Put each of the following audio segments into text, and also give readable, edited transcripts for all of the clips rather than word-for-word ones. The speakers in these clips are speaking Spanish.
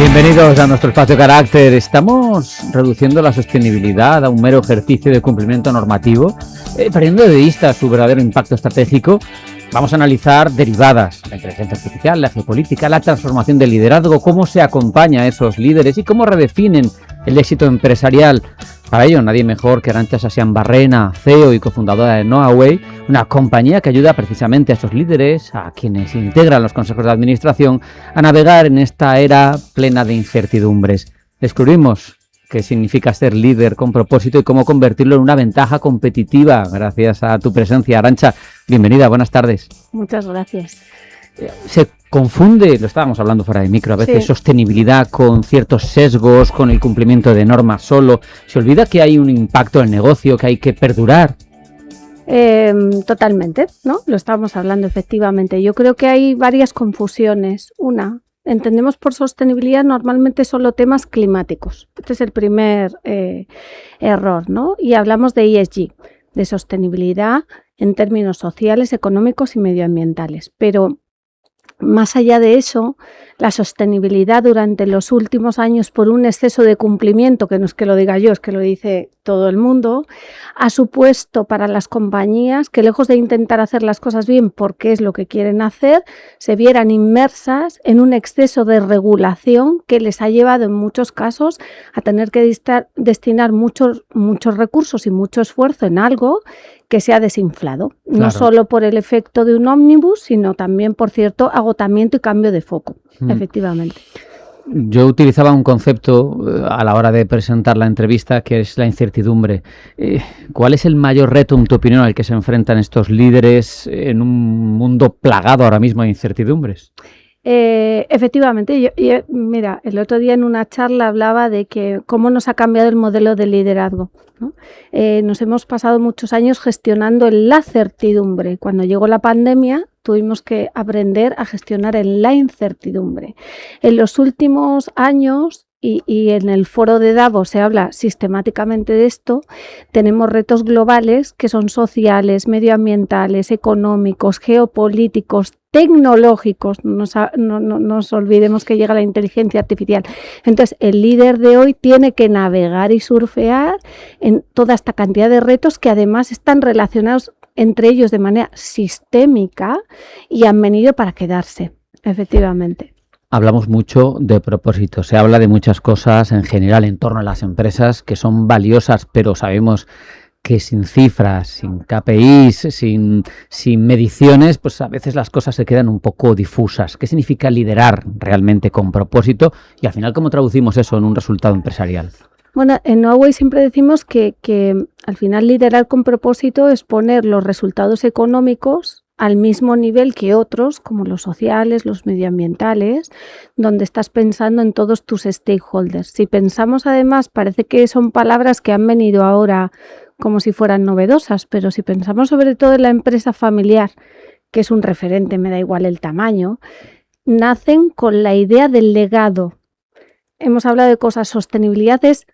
Bienvenidos a nuestro espacio Carácter. Estamos reduciendo la sostenibilidad a un mero ejercicio de cumplimiento normativo, perdiendo de vista su verdadero impacto estratégico. Vamos a analizar derivadas, la inteligencia artificial, la geopolítica, la transformación del liderazgo, cómo se acompaña a esos líderes y cómo redefinen el éxito empresarial. Para ello, nadie mejor que Arantxa Sasian-Barrena, CEO y cofundadora de Knowaway, una compañía que ayuda precisamente a esos líderes, a quienes integran los consejos de administración, a navegar en esta era plena de incertidumbres. Descubrimos qué significa ser líder con propósito y cómo convertirlo en una ventaja competitiva. Gracias a tu presencia, Arantxa. Bienvenida, buenas tardes. Muchas gracias. Se confunde, lo estábamos hablando fuera de micro, a veces sostenibilidad con ciertos sesgos, con el cumplimiento de normas solo. Se olvida que hay un impacto en el negocio, que hay que perdurar. Totalmente, ¿no? Lo estábamos hablando efectivamente. Yo creo que hay varias confusiones. Una, entendemos por sostenibilidad normalmente solo temas climáticos. Este es el primer error, ¿no? Y hablamos de ESG, de sostenibilidad en términos sociales, económicos y medioambientales. Pero más allá de eso, la sostenibilidad durante los últimos años por un exceso de cumplimiento, que no es que lo diga yo, es que lo dice todo el mundo, ha supuesto para las compañías que lejos de intentar hacer las cosas bien porque es lo que quieren hacer, se vieran inmersas en un exceso de regulación que les ha llevado en muchos casos a tener que destinar muchos recursos y mucho esfuerzo en algo que se ha desinflado, no solo por el efecto de un ómnibus, sino también por cierto agotamiento y cambio de foco, efectivamente. Yo utilizaba un concepto a la hora de presentar la entrevista que es la incertidumbre. ¿Cuál es el mayor reto, en tu opinión, al que se enfrentan estos líderes en un mundo plagado ahora mismo de incertidumbres? Efectivamente, mira, el otro día en una charla hablaba de que cómo nos ha cambiado el modelo de liderazgo, ¿no? Nos hemos pasado muchos años gestionando en la certidumbre. Cuando llegó la pandemia tuvimos que aprender a gestionar en la incertidumbre. En los últimos años, y en el foro de Davos se habla sistemáticamente de esto, tenemos retos globales que son sociales, medioambientales, económicos, geopolíticos, tecnológicos. No nos olvidemos que llega la inteligencia artificial. Entonces, el líder de hoy tiene que navegar y surfear en toda esta cantidad de retos que además están relacionados entre ellos de manera sistémica y han venido para quedarse, efectivamente. Hablamos mucho de propósito, se habla de muchas cosas en general en torno a las empresas que son valiosas, pero sabemos que sin cifras, sin KPIs, sin mediciones, pues a veces las cosas se quedan un poco difusas. ¿Qué significa liderar realmente con propósito? Y al final, ¿cómo traducimos eso en un resultado empresarial? Bueno, en Knowaway siempre decimos que al final liderar con propósito es poner los resultados económicos al mismo nivel que otros, como los sociales, los medioambientales, donde estás pensando en todos tus stakeholders. Si pensamos además, parece que son palabras que han venido ahora como si fueran novedosas, pero si pensamos sobre todo en la empresa familiar, que es un referente, me da igual el tamaño, nacen con la idea del legado. Hemos hablado de cosas, sostenibilidad es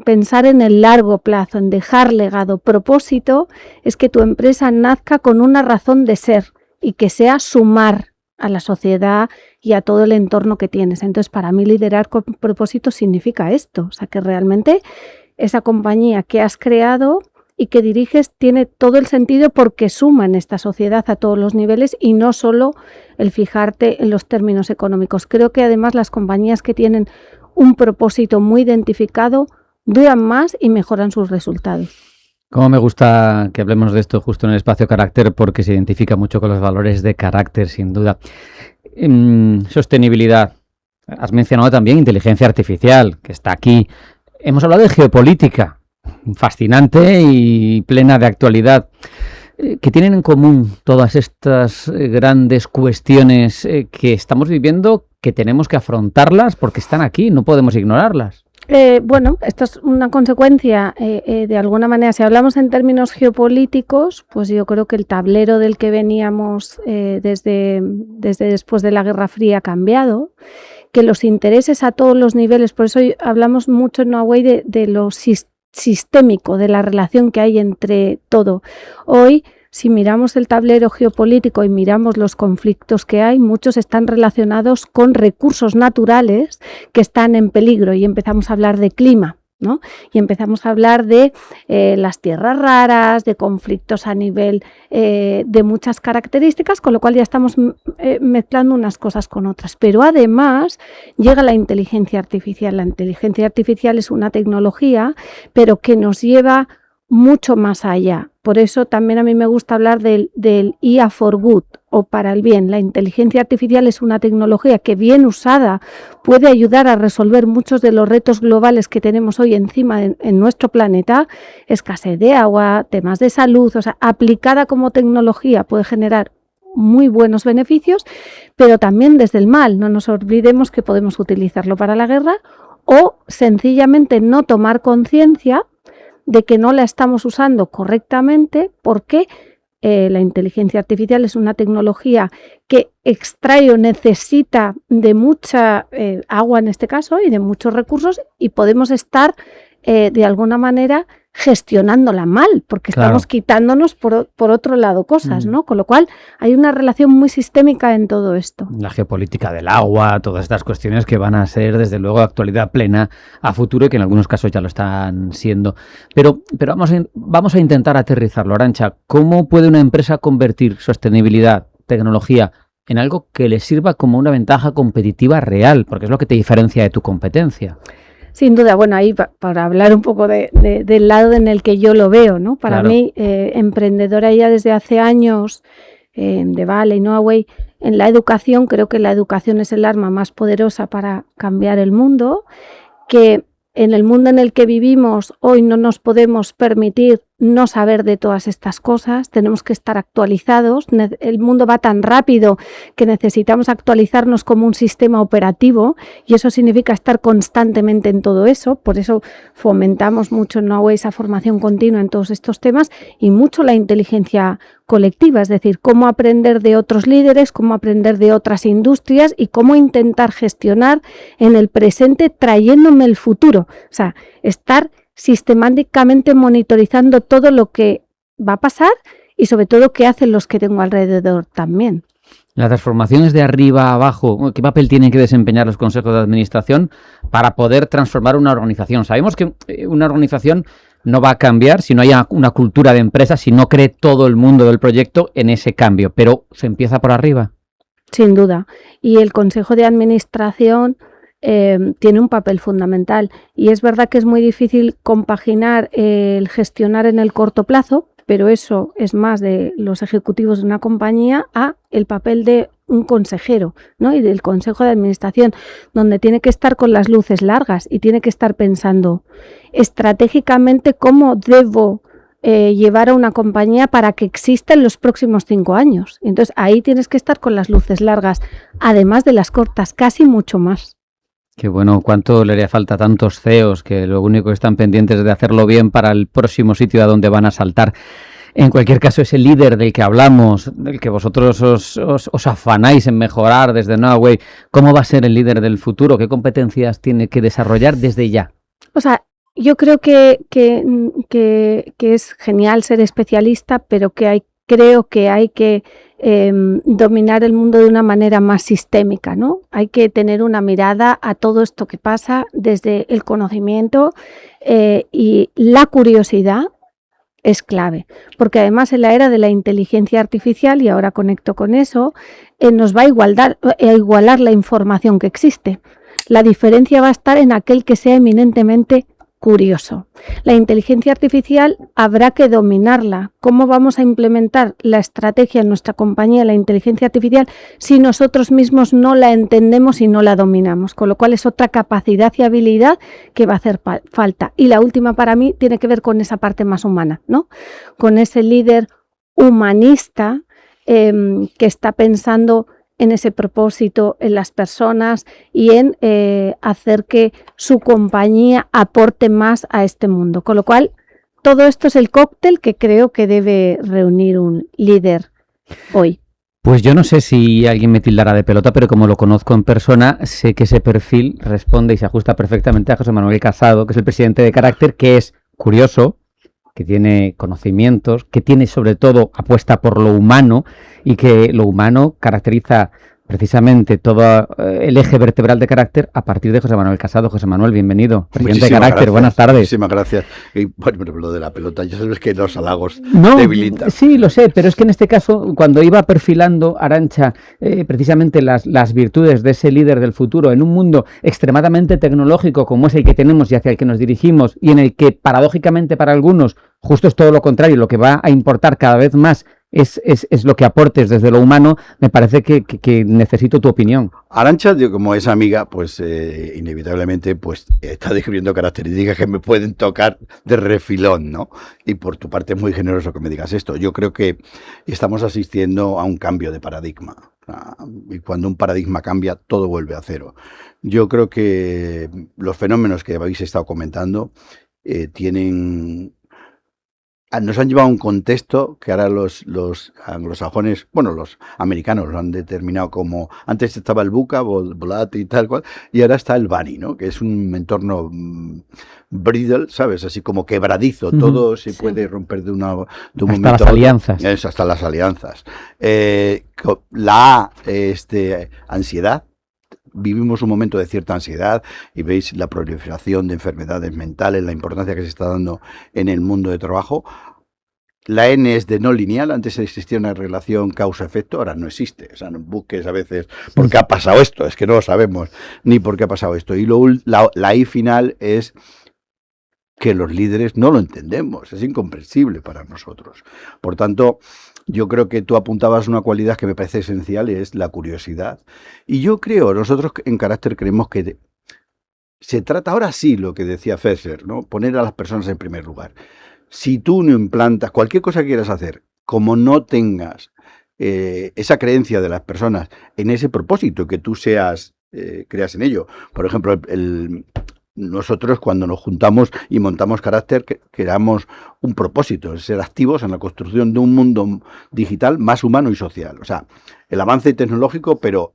pensar en el largo plazo, en dejar legado. Propósito es que tu empresa nazca con una razón de ser y que sea sumar a la sociedad y a todo el entorno que tienes. Entonces, para mí liderar con propósito significa esto, o sea, que realmente esa compañía que has creado y que diriges tiene todo el sentido porque suma en esta sociedad a todos los niveles y no solo el fijarte en los términos económicos. Creo que además las compañías que tienen un propósito muy identificado duran más y mejoran sus resultados. Cómo me gusta que hablemos de esto justo en el espacio Carácter, porque se identifica mucho con los valores de carácter, sin duda. Sostenibilidad. Has mencionado también inteligencia artificial, que está aquí. Hemos hablado de geopolítica, fascinante y plena de actualidad. ¿Qué tienen en común todas estas grandes cuestiones que estamos viviendo, que tenemos que afrontarlas porque están aquí, no podemos ignorarlas? Bueno, esto es una consecuencia, de alguna manera, si hablamos en términos geopolíticos, pues yo creo que el tablero del que veníamos desde después de la Guerra Fría ha cambiado, que los intereses a todos los niveles, por eso hablamos mucho en Knowaway de lo sistémico, de la relación que hay entre todo. Hoy si miramos el tablero geopolítico y miramos los conflictos que hay, muchos están relacionados con recursos naturales que están en peligro y empezamos a hablar de clima, ¿no? Y empezamos a hablar de las tierras raras, de conflictos a nivel de muchas características, con lo cual ya estamos mezclando unas cosas con otras. Pero además llega la inteligencia artificial. La inteligencia artificial es una tecnología, pero que nos lleva mucho más allá. Por eso también a mí me gusta hablar del IA for Good o para el bien. La inteligencia artificial es una tecnología que bien usada puede ayudar a resolver muchos de los retos globales que tenemos hoy encima en nuestro planeta, escasez de agua, temas de salud, o sea, aplicada como tecnología puede generar muy buenos beneficios, pero también desde el mal. No nos olvidemos que podemos utilizarlo para la guerra o sencillamente no tomar conciencia de que no la estamos usando correctamente porque la inteligencia artificial es una tecnología que extrae o necesita de mucha agua en este caso y de muchos recursos y podemos estar de alguna manera gestionándola mal, porque estamos quitándonos por otro lado cosas, ¿no? Con lo cual hay una relación muy sistémica en todo esto. La geopolítica del agua, todas estas cuestiones que van a ser desde luego de actualidad plena a futuro y que en algunos casos ya lo están siendo. Pero vamos a intentar aterrizarlo. Arantxa, ¿cómo puede una empresa convertir sostenibilidad, tecnología, en algo que le sirva como una ventaja competitiva real? Porque es lo que te diferencia de tu competencia. Sin duda, bueno, ahí para hablar un poco del lado en el que yo lo veo, ¿no? Para mí, emprendedora ya desde hace años de Vale y Knowaway, en la educación, creo que la educación es el arma más poderosa para cambiar el mundo, que en el mundo en el que vivimos hoy no nos podemos permitir no saber de todas estas cosas, tenemos que estar actualizados, el mundo va tan rápido que necesitamos actualizarnos como un sistema operativo y eso significa estar constantemente en todo eso, por eso fomentamos mucho en Knowaway esa formación continua en todos estos temas y mucho la inteligencia colectiva, es decir, cómo aprender de otros líderes, cómo aprender de otras industrias y cómo intentar gestionar en el presente trayéndome el futuro, o sea, estar sistemáticamente monitorizando todo lo que va a pasar y sobre todo qué hacen los que tengo alrededor también. Las transformaciones de arriba a abajo, ¿qué papel tienen que desempeñar los consejos de administración para poder transformar una organización? Sabemos que una organización no va a cambiar si no hay una cultura de empresa, si no cree todo el mundo del proyecto en ese cambio, pero ¿se empieza por arriba? Sin duda. Y el consejo de administración tiene un papel fundamental y es verdad que es muy difícil compaginar el gestionar en el corto plazo, pero eso es más de los ejecutivos de una compañía a el papel de un consejero, ¿no? Y del consejo de administración, donde tiene que estar con las luces largas y tiene que estar pensando estratégicamente cómo debo llevar a una compañía para que exista en los próximos 5 años. Entonces ahí tienes que estar con las luces largas, además de las cortas, casi mucho más. Qué bueno, cuánto le haría falta a tantos CEOs que lo único que están pendientes es de hacerlo bien para el próximo sitio a donde van a saltar. En cualquier caso, ese líder del que hablamos, del que vosotros os afanáis en mejorar desde Knowaway, ¿cómo va a ser el líder del futuro? ¿Qué competencias tiene que desarrollar desde ya? O sea, yo creo que es genial ser especialista, pero creo que hay que dominar el mundo de una manera más sistémica, ¿no? Hay que tener una mirada a todo esto que pasa desde el conocimiento y la curiosidad es clave, porque además en la era de la inteligencia artificial, y ahora conecto con eso, nos va a igualar la información que existe. La diferencia va a estar en aquel que sea eminentemente curioso. La inteligencia artificial habrá que dominarla. ¿Cómo vamos a implementar la estrategia en nuestra compañía, la inteligencia artificial, si nosotros mismos no la entendemos y no la dominamos? Con lo cual es otra capacidad y habilidad que va a hacer falta. Y la última para mí tiene que ver con esa parte más humana, ¿no? Con ese líder humanista que está pensando en ese propósito, en las personas y en hacer que su compañía aporte más a este mundo. Con lo cual, todo esto es el cóctel que creo que debe reunir un líder hoy. Pues yo no sé si alguien me tildará de pelota, pero como lo conozco en persona, sé que ese perfil responde y se ajusta perfectamente a José Manuel Casado, que es el presidente de Carácter, que es curioso, que tiene conocimientos, que tiene sobre todo apuesta por lo humano y que lo humano caracteriza precisamente todo el eje vertebral de Carácter a partir de José Manuel Casado. José Manuel, bienvenido. Presidente de Carácter, gracias, buenas tardes. Muchísimas gracias. Y bueno, lo de la pelota, ya sabes que los halagos no, debilitan. Sí, lo sé, pero es que en este caso, cuando iba perfilando Arantxa precisamente las virtudes de ese líder del futuro en un mundo extremadamente tecnológico como es el que tenemos y hacia el que nos dirigimos, y en el que paradójicamente para algunos justo es todo lo contrario, lo que va a importar cada vez más es lo que aportes desde lo humano, me parece que necesito tu opinión. Arantxa, como es amiga, pues inevitablemente pues está describiendo características que me pueden tocar de refilón, ¿no? Y por tu parte es muy generoso que me digas esto. Yo creo que estamos asistiendo a un cambio de paradigma. Y cuando un paradigma cambia, todo vuelve a cero. Yo creo que los fenómenos que habéis estado comentando nos han llevado a un contexto que ahora los anglosajones, bueno, los americanos lo han determinado como, antes estaba el VUCA, volátil y tal cual, y ahora está el BANI, ¿no? Que es un entorno brittle, ¿sabes? Así como quebradizo, todo se puede romper de un momento a otro. Hasta las alianzas. Eso, hasta las alianzas. La ansiedad. Vivimos un momento de cierta ansiedad y veis la proliferación de enfermedades mentales, la importancia que se está dando en el mundo de trabajo. La N es de no lineal, antes existía una relación causa-efecto, ahora no existe. O sea, no busques a veces por qué ha pasado esto, es que no lo sabemos ni por qué ha pasado esto. Y la I final es que los líderes no lo entendemos, es incomprensible para nosotros. Por tanto, yo creo que tú apuntabas una cualidad que me parece esencial y es la curiosidad. Y yo creo, nosotros en Carácter creemos que se trata ahora sí lo que decía Fesser, ¿no? Poner a las personas en primer lugar. Si tú no implantas cualquier cosa que quieras hacer, como no tengas esa creencia de las personas en ese propósito, que tú creas en ello. Por ejemplo, nosotros cuando nos juntamos y montamos Carácter, creamos un propósito, es ser activos en la construcción de un mundo digital más humano y social. O sea, el avance tecnológico, pero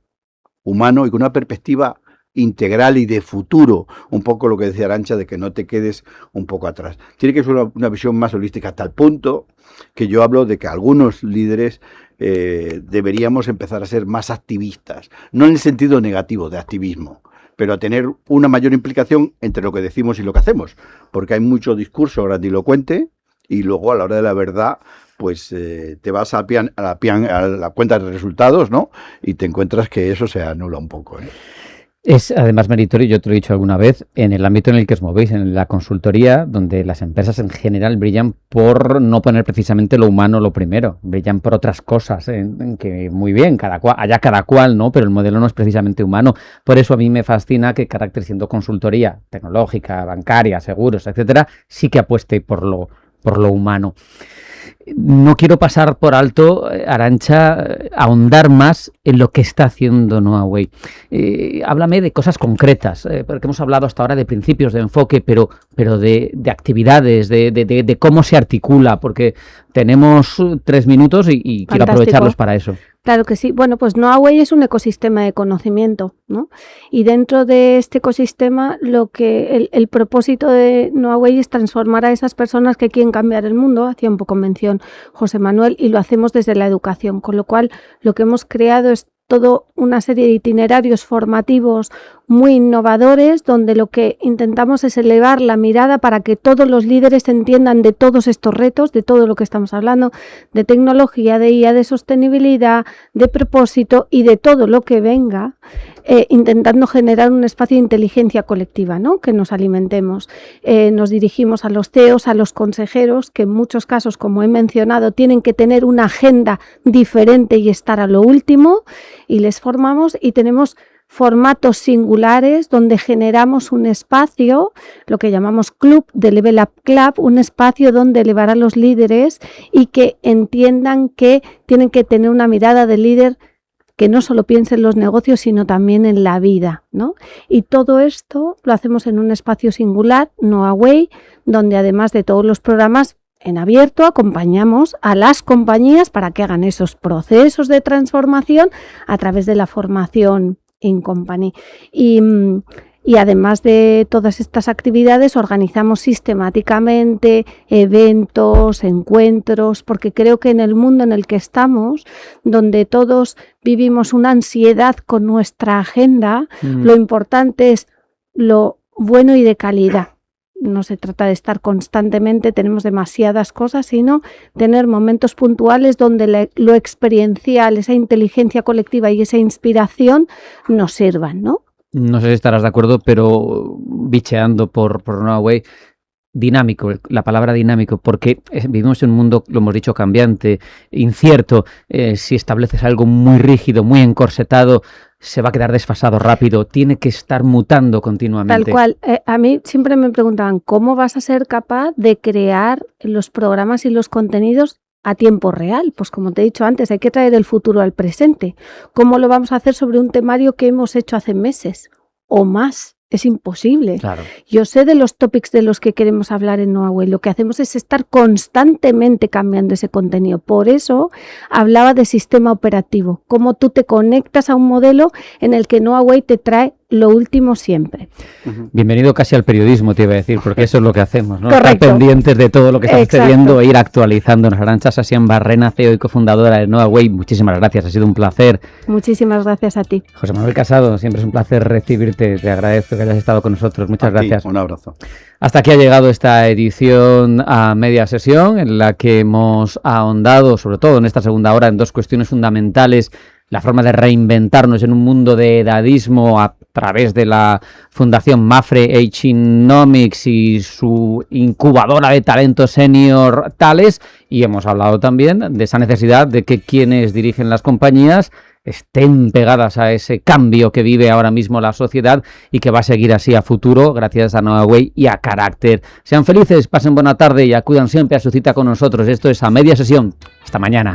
humano y con una perspectiva integral y de futuro, un poco lo que decía Arantxa, de que no te quedes un poco atrás. Tiene que ser una visión más holística, hasta el punto que yo hablo de que algunos líderes deberíamos empezar a ser más activistas, no en el sentido negativo de activismo, pero a tener una mayor implicación entre lo que decimos y lo que hacemos, porque hay mucho discurso grandilocuente y luego a la hora de la verdad pues te vas a la cuenta de resultados, ¿no? Y te encuentras que eso se anula un poco, ¿eh? Es además meritorio, yo te lo he dicho alguna vez, en el ámbito en el que os movéis, en la consultoría, donde las empresas en general brillan por no poner precisamente lo humano lo primero, brillan por otras cosas, en que muy bien, cada cual, ¿no? Pero el modelo no es precisamente humano. Por eso a mí me fascina que Carácter, siendo consultoría tecnológica, bancaria, seguros, etcétera, sí que apueste por lo humano. No quiero pasar por alto, Arantxa, ahondar más en lo que está haciendo Knowaway. Háblame de cosas concretas, porque hemos hablado hasta ahora de principios, de enfoque, pero de actividades, de cómo se articula, porque tenemos 3 minutos y quiero aprovecharlos para eso. Claro que sí. Bueno, pues Knowaway es un ecosistema de conocimiento, ¿no? Y dentro de este ecosistema, el propósito de Knowaway es transformar a esas personas que quieren cambiar el mundo. Hacía un poco mención José Manuel, y lo hacemos desde la educación, con lo cual lo que hemos creado es toda una serie de itinerarios formativos muy innovadores, donde lo que intentamos es elevar la mirada para que todos los líderes entiendan de todos estos retos, de todo lo que estamos hablando, de tecnología, de IA, de sostenibilidad, de propósito y de todo lo que venga, intentando generar un espacio de inteligencia colectiva, ¿no? Que nos alimentemos. Nos dirigimos a los CEOs, a los consejeros, que en muchos casos, como he mencionado, tienen que tener una agenda diferente y estar a lo último, y les formamos, y tenemos formatos singulares donde generamos un espacio, lo que llamamos club de Level Up Club, un espacio donde elevar a los líderes y que entiendan que tienen que tener una mirada de líder que no solo piense en los negocios, sino también en la vida, ¿no? Y todo esto lo hacemos en un espacio singular, Knowaway, donde además de todos los programas en abierto, acompañamos a las compañías para que hagan esos procesos de transformación a través de la formación in company. Y Y además de todas estas actividades, organizamos sistemáticamente eventos, encuentros, porque creo que en el mundo en el que estamos, donde todos vivimos una ansiedad con nuestra agenda, lo importante es lo bueno y de calidad. No se trata de estar constantemente, tenemos demasiadas cosas, sino tener momentos puntuales donde lo experiencial, esa inteligencia colectiva y esa inspiración nos sirvan, ¿no? No sé si estarás de acuerdo, pero bicheando por Noahway, dinámico, la palabra dinámico, porque vivimos en un mundo, lo hemos dicho, cambiante, incierto. Si estableces algo muy rígido, muy encorsetado, se va a quedar desfasado rápido, tiene que estar mutando continuamente. Tal cual. A mí siempre me preguntaban, ¿cómo vas a ser capaz de crear los programas y los contenidos a tiempo real? Pues como te he dicho antes, hay que traer el futuro al presente. ¿Cómo lo vamos a hacer sobre un temario que hemos hecho hace meses o más? Es imposible. Claro. Yo sé de los topics de los que queremos hablar en Noahway. Lo que hacemos es estar constantemente cambiando ese contenido. Por eso hablaba de sistema operativo. Cómo tú te conectas a un modelo en el que Noahway te trae lo último siempre. Bienvenido casi al periodismo, te iba a decir, porque eso es lo que hacemos, ¿no? Correcto. Estar pendientes de todo lo que está Exacto. sucediendo e ir actualizándonos. Arantxa Sasian Barrena, CEO y cofundadora de Noahway, muchísimas gracias, ha sido un placer. Muchísimas gracias a ti. José Manuel Casado, siempre es un placer recibirte, te agradezco que hayas estado con nosotros, muchas gracias. Un abrazo. Hasta aquí ha llegado esta edición a media sesión, en la que hemos ahondado, sobre todo en esta segunda hora, en dos cuestiones fundamentales: la forma de reinventarnos en un mundo de edadismo a través de la Fundación Mapfre Agenomics y su incubadora de talento senior Thales, y hemos hablado también de esa necesidad de que quienes dirigen las compañías estén pegadas a ese cambio que vive ahora mismo la sociedad y que va a seguir así a futuro gracias a Noahway y a Carácter. Sean felices, pasen buena tarde y acudan siempre a su cita con nosotros. Esto es A Media Sesión. Hasta mañana.